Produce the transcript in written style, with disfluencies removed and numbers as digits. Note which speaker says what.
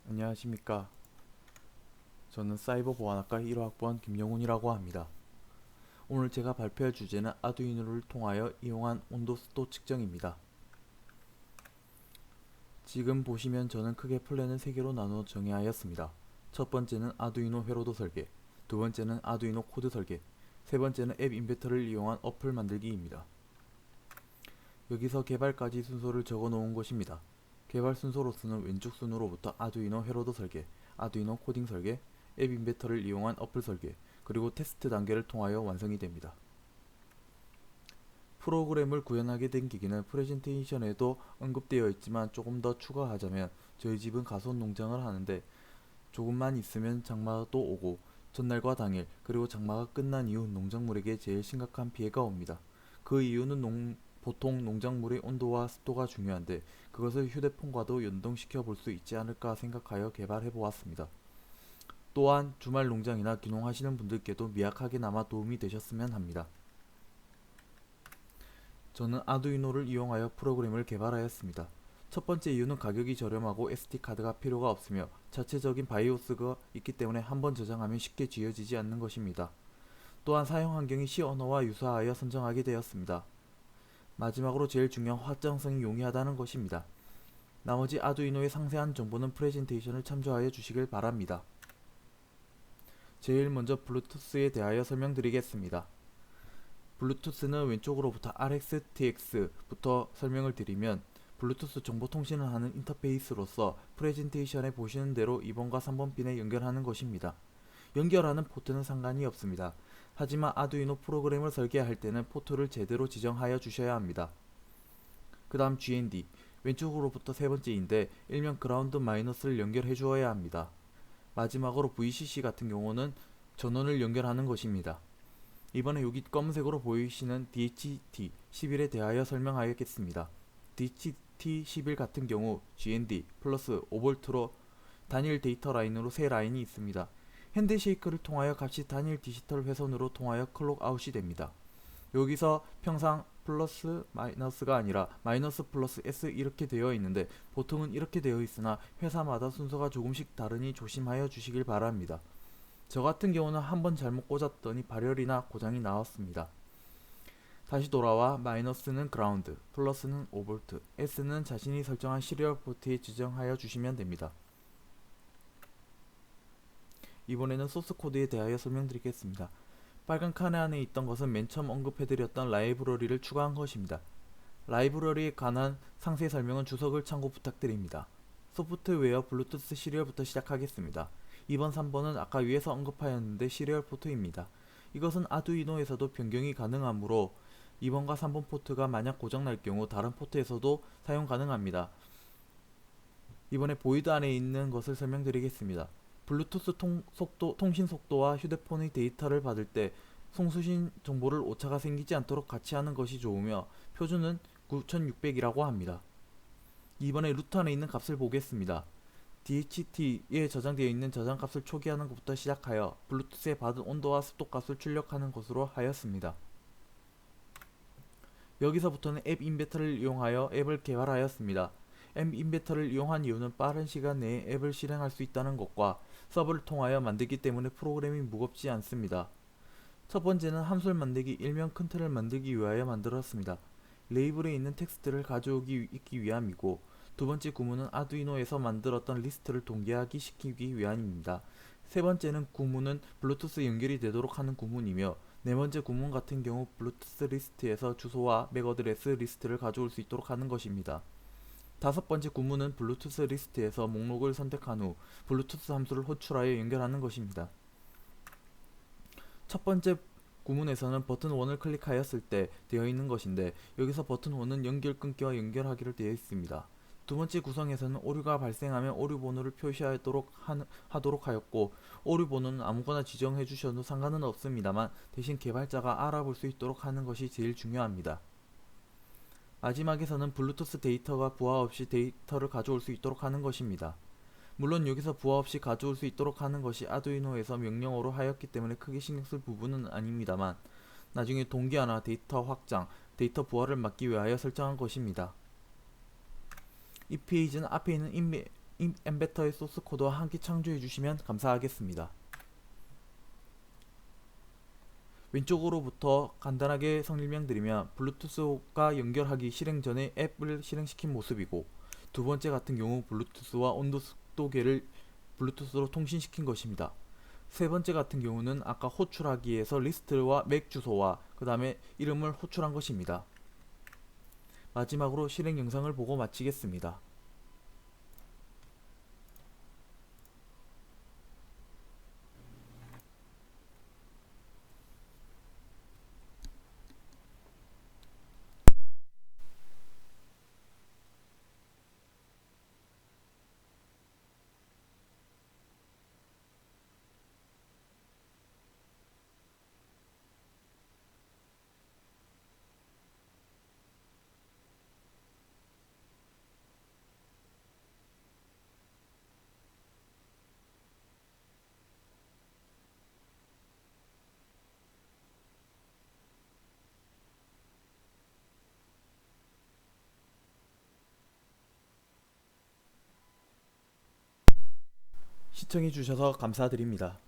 Speaker 1: 안녕하십니까. 저는 사이버보안학과 1호학번 김영훈이라고 합니다. 오늘 제가 발표할 주제는 아두이노를 통하여 이용한 온도 습도 측정입니다. 지금 보시면 저는 크게 플랜을 3개로 나누어 정의하였습니다. 첫 번째는 아두이노 회로도 설계, 두 번째는 아두이노 코드 설계, 세 번째는 앱 인베터를 이용한 어플 만들기입니다. 여기서 개발까지 순서를 적어 놓은 것입니다. 개발 순서로서는 왼쪽 순으로부터 아두이노 회로도 설계, 아두이노 코딩 설계, 앱 인베터를 이용한 어플 설계, 그리고 테스트 단계를 통하여 완성이 됩니다. 프로그램을 구현하게 된 계기는 프레젠테이션에도 언급되어 있지만 조금 더 추가하자면 저희 집은 가솔 농장을 하는데 조금만 있으면 장마도 오고 전날과 당일 그리고 장마가 끝난 이후 농작물에게 제일 심각한 피해가 옵니다. 그 이유는 보통 농작물의 온도와 습도가 중요한데 그것을 휴대폰과도 연동시켜 볼 수 있지 않을까 생각하여 개발해 보았습니다. 또한 주말 농장이나 귀농하시는 분들께도 미약하게나마 도움이 되셨으면 합니다. 저는 아두이노를 이용하여 프로그램을 개발하였습니다. 첫 번째 이유는 가격이 저렴하고 SD카드가 필요가 없으며 자체적인 바이오스가 있기 때문에 한번 저장하면 쉽게 지워지지 않는 것입니다. 또한 사용 환경이 C 언어와 유사하여 선정하게 되었습니다. 마지막으로 제일 중요한 확장성이 용이하다는 것입니다. 나머지 아두이노의 상세한 정보는 프레젠테이션을 참조하여 주시길 바랍니다. 제일 먼저 블루투스에 대하여 설명드리겠습니다. 블루투스는 왼쪽으로부터 RX-TX부터 설명을 드리면 블루투스 정보통신을 하는 인터페이스로서 프레젠테이션에 보시는 대로 2번과 3번 핀에 연결하는 것입니다. 연결하는 포트는 상관이 없습니다. 하지만 아두이노 프로그램을 설계할 때는 포트를 제대로 지정하여 주셔야 합니다. 그 다음 GND, 왼쪽으로부터 세 번째인데 일명 그라운드 마이너스를 연결해 주어야 합니다. 마지막으로 VCC 같은 경우는 전원을 연결하는 것입니다. 이번에 여기 검은색으로 보이시는 DHT11에 대하여 설명하겠습니다. DHT11 같은 경우 GND 플러스 5V로 단일 데이터 라인으로 세 라인이 있습니다. 핸드쉐이크를 통하여 값이 단일 디지털 회선으로 통하여 클록 아웃이 됩니다. 여기서 평상 플러스 마이너스가 아니라 마이너스 플러스 S 이렇게 되어 있는데 보통은 이렇게 되어 있으나 회사마다 순서가 조금씩 다르니 조심하여 주시길 바랍니다. 저 같은 경우는 한번 잘못 꽂았더니 발열이나 고장이 나왔습니다. 다시 돌아와 마이너스는 그라운드, 플러스는 5V, S는 자신이 설정한 시리얼 포트에 지정하여 주시면 됩니다. 이번에는 소스 코드에 대하여 설명드리겠습니다. 빨간 칸 안에 있던 것은 맨 처음 언급해드렸던 라이브러리를 추가한 것입니다. 라이브러리에 관한 상세 설명은 주석을 참고 부탁드립니다. 소프트웨어 블루투스 시리얼부터 시작하겠습니다. 2번, 3번은 아까 위에서 언급하였는데 시리얼 포트입니다. 이것은 아두이노에서도 변경이 가능하므로 2번과 3번 포트가 만약 고장날 경우 다른 포트에서도 사용 가능합니다. 이번에 보이드 안에 있는 것을 설명드리겠습니다. 블루투스 통신 속도와 휴대폰의 데이터를 받을 때 송수신 정보를 오차가 생기지 않도록 같이 하는 것이 좋으며 표준은 9600이라고 합니다. 이번에 루트 안에 있는 값을 보겠습니다. DHT에 저장되어 있는 저장값을 초기화하는 것부터 시작하여 블루투스에 받은 온도와 습도값을 출력하는 것으로 하였습니다. 여기서부터는 앱 인베터를 이용하여 앱을 개발하였습니다. 앱 인베터를 이용한 이유는 빠른 시간 내에 앱을 실행할 수 있다는 것과 서버를 통하여 만들기 때문에 프로그램이 무겁지 않습니다. 첫 번째는 함수를 만들기 일명 큰 틀을 만들기 위하여 만들었습니다. 레이블에 있는 텍스트를 가져오기 위함이고 두 번째 구문은 아두이노에서 만들었던 리스트를 동기화하기 시키기 위함입니다. 세 번째는 구문은 블루투스 연결이 되도록 하는 구문이며 네 번째 구문 같은 경우 블루투스 리스트에서 주소와 맥어드레스 리스트를 가져올 수 있도록 하는 것입니다. 다섯 번째 구문은 블루투스 리스트에서 목록을 선택한 후 블루투스 함수를 호출하여 연결하는 것입니다. 첫 번째 구문에서는 버튼 1을 클릭하였을 때 되어 있는 것인데 여기서 버튼 1은 연결 끊기와 연결하기로 되어 있습니다. 두 번째 구성에서는 오류가 발생하면 오류 번호를 표시하도록 하도록 하였고 오류 번호는 아무거나 지정해 주셔도 상관은 없습니다만 대신 개발자가 알아볼 수 있도록 하는 것이 제일 중요합니다. 마지막에서는 블루투스 데이터가 부하 없이 데이터를 가져올 수 있도록 하는 것입니다. 물론 여기서 부하 없이 가져올 수 있도록 하는 것이 아두이노에서 명령어로 하였기 때문에 크게 신경쓸 부분은 아닙니다만 나중에 동기화나 데이터 확장, 데이터 부하를 막기 위하여 설정한 것입니다. 이 페이지는 앞에 있는 엠베터의 소스 코드와 함께 창조해 주시면 감사하겠습니다. 왼쪽으로부터 간단하게 설명드리면 블루투스가 연결하기 실행 전에 앱을 실행시킨 모습이고, 두 번째 같은 경우 블루투스와 온도 습도계를 블루투스로 통신시킨 것입니다. 세 번째 같은 경우는 아까 호출하기에서 리스트와 맥 주소와 그 다음에 이름을 호출한 것입니다. 마지막으로 실행 영상을 보고 마치겠습니다. 시청해주셔서 감사드립니다.